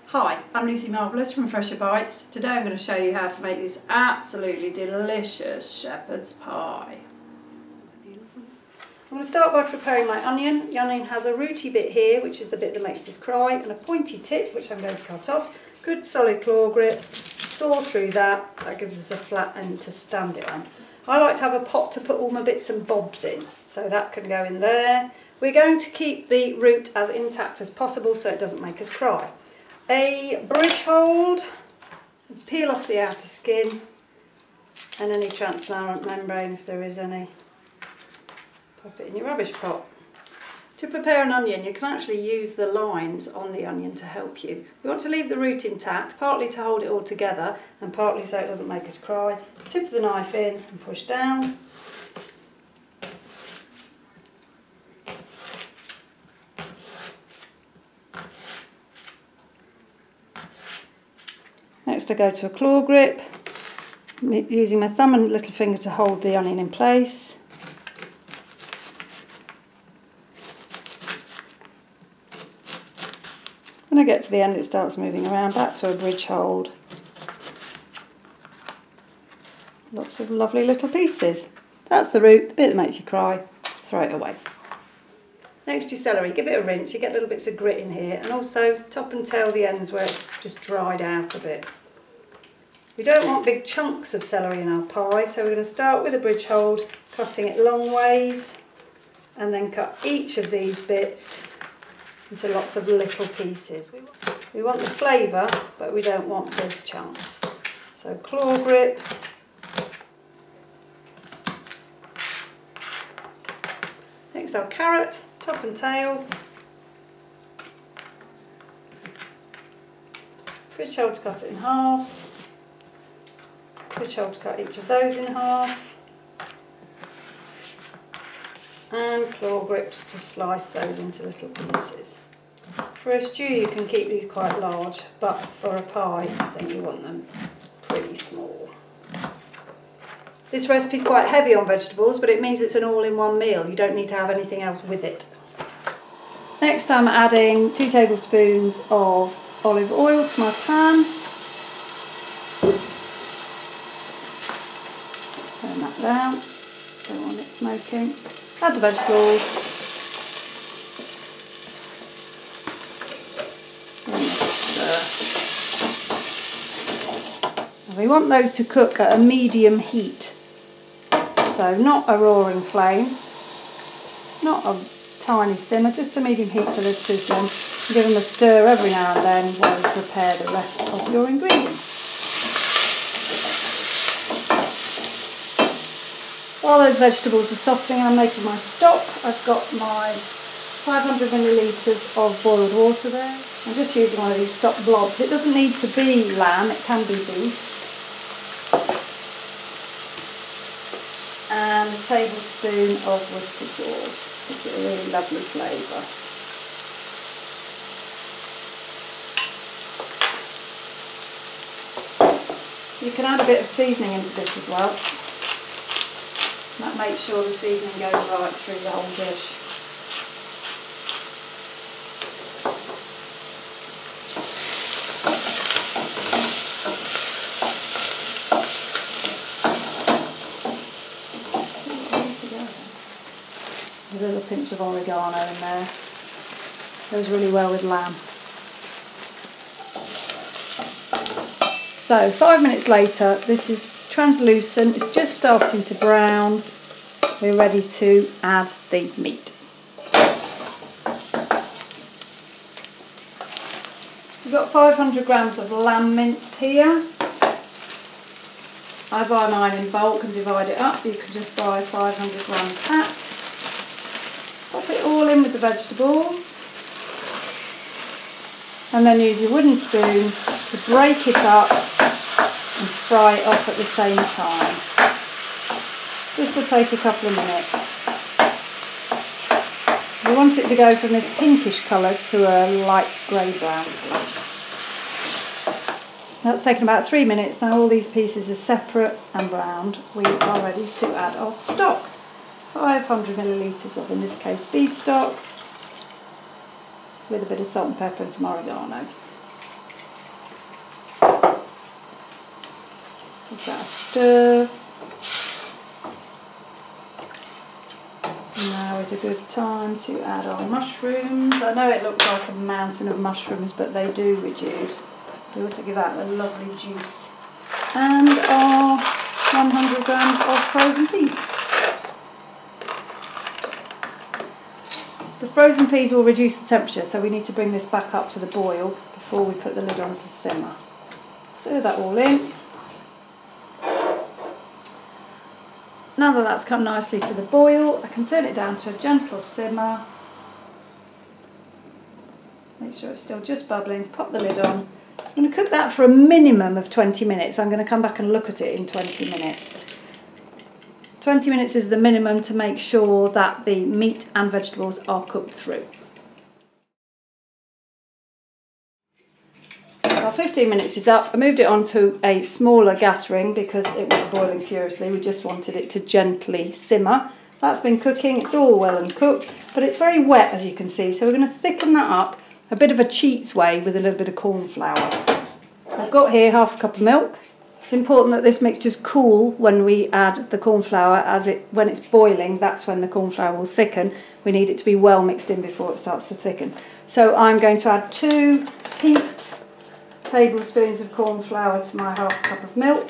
Hi, I'm Lucy Marvellous from Fresher Bites. Today I'm going to show you how to make this absolutely delicious shepherd's pie. I'm going to start by preparing my onion. The onion has a rooty bit here, which is the bit that makes this cry, and a pointy tip, which I'm going to cut off. Good solid claw grip, saw through that, that gives us a flat end to stand it on. I like to have a pot to put all my bits and bobs in, so that can go in there. We're going to keep the root as intact as possible so it doesn't make us cry. A bridge hold, peel off the outer skin and any transparent membrane if there is any. Pop it in your rubbish pot. To prepare an onion, you can actually use the lines on the onion to help you. You want to leave the root intact, partly to hold it all together and partly so it doesn't make us cry. Tip of the knife in and push down. Next I go to a claw grip, using my thumb and little finger to hold the onion in place. When I get to the end it starts moving around, back to a bridge hold. Lots of lovely little pieces. That's the root, the bit that makes you cry, throw it away. Next your celery, give it a rinse, you get little bits of grit in here, and also top and tail the ends where it's just dried out a bit. We don't want big chunks of celery in our pie, so we're going to start with a bridge hold, cutting it long ways, and then cut each of these bits into lots of little pieces. We want the flavour, but we don't want big chunks. So claw grip. Next our carrot, top and tail. Bridge hold to cut it in half. Bridge hold to cut each of those in half. And claw grip just to slice those into little pieces. For a stew you can keep these quite large, but for a pie I think you want them pretty small. This recipe is quite heavy on vegetables, but it means it's an all-in-one meal. You don't need to have anything else with it. Next I'm adding 2 tablespoons of olive oil to my pan. Turn that down, don't want it smoking. Add the vegetables. And we want those to cook at a medium heat. So not a roaring flame, not a tiny simmer, just a medium heat so they're sizzling. Give them a stir every now and then while you prepare the rest of your ingredients. While those vegetables are softening and I'm making my stock, I've got my 500 millilitres of boiled water there. I'm just using one of these stock blobs. It doesn't need to be lamb, it can be beef. And a tablespoon of Worcester sauce, gives it a really lovely flavour. You can add a bit of seasoning into this as well. That makes sure the seasoning goes right through the whole dish. A little pinch of oregano in there. Goes really well with lamb. So 5 minutes later, this is translucent, it's just starting to brown. We're ready to add the meat. We've got 500 grams of lamb mince here. I buy mine in bulk and divide it up. You can just buy a 500 gram pack. Pop it all in with the vegetables. And then use your wooden spoon to break it up and fry it off at the same time. This will take a couple of minutes. We want it to go from this pinkish colour to a light grey brown colour. That's taken about 3 minutes. Now all these pieces are separate and browned. We are ready to add our stock. 500 millilitres of, in this case, beef stock with a bit of salt and pepper and some oregano. Give that a stir. Now is a good time to add our mushrooms. I know it looks like a mountain of mushrooms, but they do reduce. We also give that a lovely juice. And our 100 grams of frozen peas. The frozen peas will reduce the temperature, so we need to bring this back up to the boil before we put the lid on to simmer. Stir that all in. Now that that's come nicely to the boil, I can turn it down to a gentle simmer. Make sure it's still just bubbling, pop the lid on. I'm going to cook that for a minimum of 20 minutes. I'm going to come back and look at it in 20 minutes. 20 minutes is the minimum to make sure that the meat and vegetables are cooked through. Our 15 minutes is up. I moved it onto a smaller gas ring because it was boiling furiously. We just wanted it to gently simmer. That's been cooking. It's all well and cooked, but it's very wet, as you can see. So we're going to thicken that up a bit of a cheats way with a little bit of corn flour. I've got here half a cup of milk. It's important that this mixture's cool when we add the corn flour, as when it's boiling, that's when the corn flour will thicken. We need it to be well mixed in before it starts to thicken. So I'm going to add 2 heaped tablespoons of corn flour to my half cup of milk.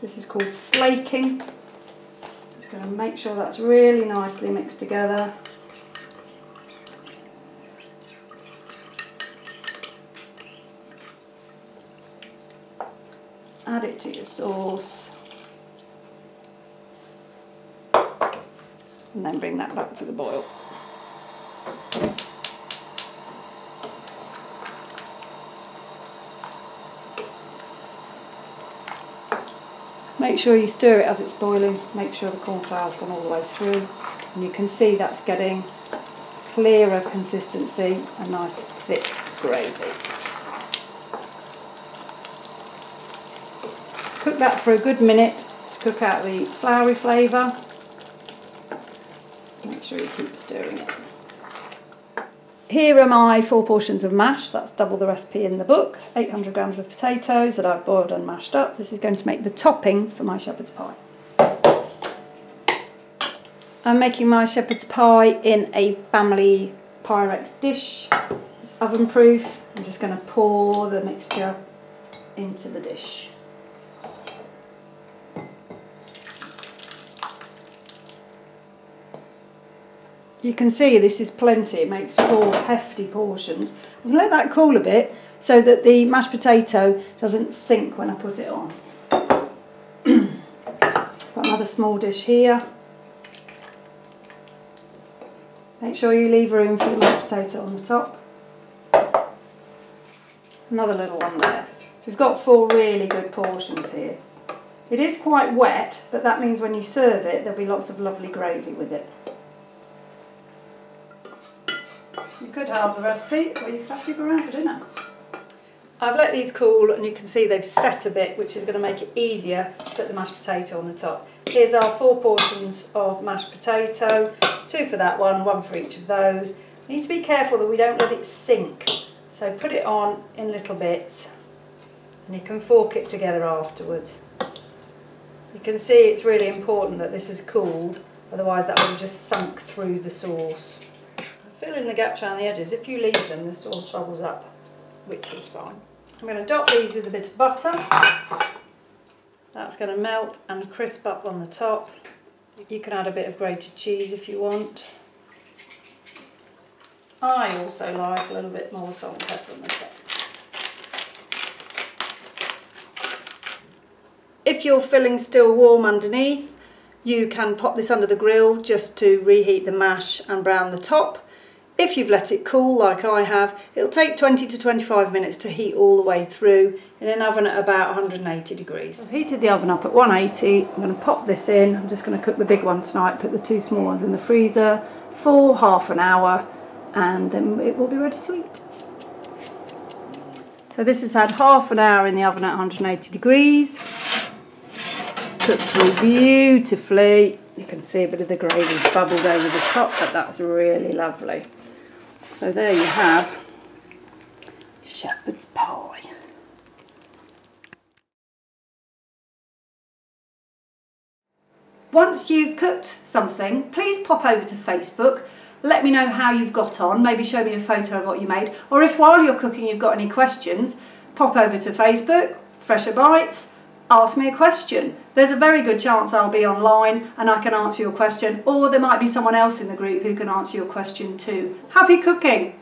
This is called slaking. Just going to make sure that's really nicely mixed together. Add it to your sauce. And then bring that back to the boil. Make sure you stir it as it's boiling, make sure the corn flour's gone all the way through, and you can see that's getting clearer consistency, a nice thick gravy. Cook that for a good minute to cook out the floury flavour. Make sure you keep stirring it. Here are my 4 portions of mash, that's double the recipe in the book. 800 grams of potatoes that I've boiled and mashed up. This is going to make the topping for my shepherd's pie. I'm making my shepherd's pie in a family Pyrex dish. It's oven proof. I'm just going to pour the mixture into the dish. You can see this is plenty, it makes 4 hefty portions. I'm going to let that cool a bit so that the mashed potato doesn't sink when I put it on. Got another small dish here. Make sure you leave room for the mashed potato on the top. Another little one there. We've got 4 really good portions here. It is quite wet, but that means when you serve it there'll be lots of lovely gravy with it. You could have the recipe, or you could have to keep around for dinner. I've let these cool and you can see they've set a bit, which is going to make it easier to put the mashed potato on the top. Here's our 4 portions of mashed potato, 2 for that one, 1 for each of those. We need to be careful that we don't let it sink. So put it on in little bits and you can fork it together afterwards. You can see it's really important that this is cooled, otherwise that would have just sunk through the sauce. Fill in the gaps around the edges. If you leave them, the sauce bubbles up, which is fine. I'm going to dot these with a bit of butter. That's going to melt and crisp up on the top. You can add a bit of grated cheese if you want. I also like a little bit more salt and pepper on the top. If your filling's still warm underneath, you can pop this under the grill just to reheat the mash and brown the top. If you've let it cool, like I have, it'll take 20 to 25 minutes to heat all the way through in an oven at about 180 degrees. I've heated the oven up at 180. I'm going to pop this in. I'm just going to cook the big one tonight, put the 2 small ones in the freezer for half an hour, and then it will be ready to eat. So this has had half an hour in the oven at 180 degrees. Cooked through beautifully. You can see a bit of the gravy's bubbled over the top, but that's really lovely. So there you have shepherd's pie. Once you've cooked something, please pop over to Facebook. Let me know how you've got on, maybe show me a photo of what you made, or if while you're cooking you've got any questions, pop over to Facebook, Fresher Bites, ask me a question. There's a very good chance I'll be online and I can answer your question, or there might be someone else in the group who can answer your question too. Happy cooking!